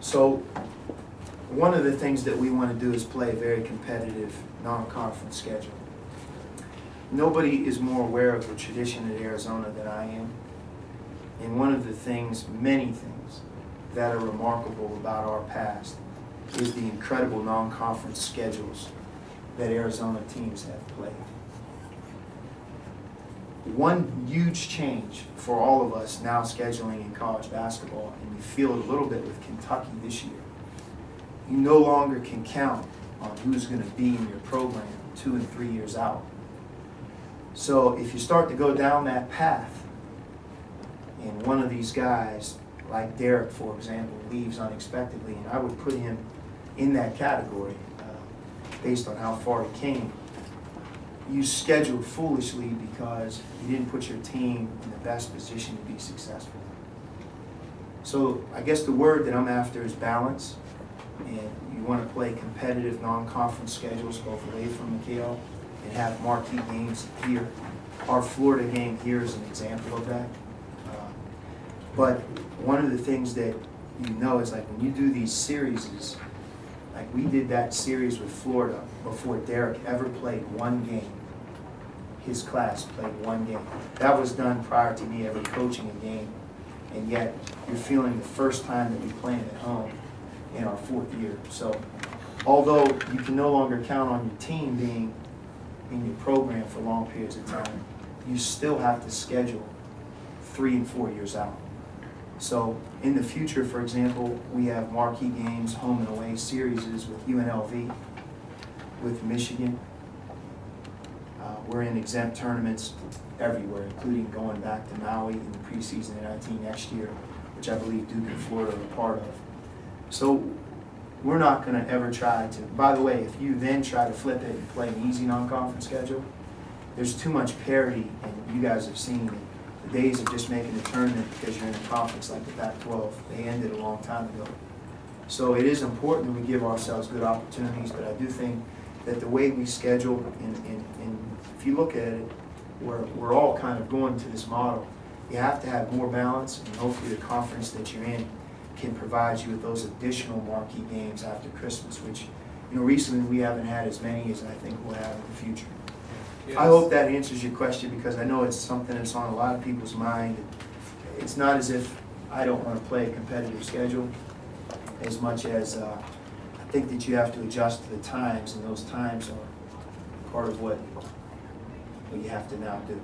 So one of the things that we want to do is play a very competitive non-conference schedule. Nobody is more aware of the tradition at Arizona than I am. And one of the things, many things, that are remarkable about our past is the incredible non-conference schedules that Arizona teams have played. One huge change for all of us now scheduling in college basketball, and you feel it a little bit with Kentucky this year, you no longer can count on who's going to be in your program 2 and 3 years out. So if you start to go down that path, and one of these guys, like Derek, for example, leaves unexpectedly, and I would put him in that category based on how far he came, you scheduled foolishly because you didn't put your team in the best position to be successful. So I guess the word that I'm after is balance, and you want to play competitive non-conference schedules both away from McHale and have marquee games here. Our Florida game here is an example of that. But one of the things that you know is like when you do these series, like we did that series with Florida before Derek ever played one game. His class played one game. That was done prior to me ever coaching a game. And yet you're feeling the first time that we're playing at home in our 4th year. So although you can no longer count on your team being in your program for long periods of time, you still have to schedule 3 and 4 years out. So in the future, for example, we have marquee games, home and away series with UNLV, with Michigan. We're in exempt tournaments everywhere, including going back to Maui in the preseason NIT next year, which I believe Duke and Florida are a part of. So we're not going to ever try to, by the way, if you then try to flip it and play an easy non-conference schedule, there's too much parity, and you guys have seen it. The days of just making a tournament because you're in a conference like the Pac-12, they ended a long time ago. So it is important that we give ourselves good opportunities, but I do think that the way we schedule, and if you look at it, we're all kind of going to this model. You have to have more balance, and hopefully the conference that you're in can provide you with those additional marquee games after Christmas, which, you know, recently we haven't had as many as I think we'll have in the future. Yes. I hope that answers your question, because I know it's something that's on a lot of people's mind. It's not as if I don't want to play a competitive schedule, as much as I think that you have to adjust to the times, and those times are part of what you have to now do.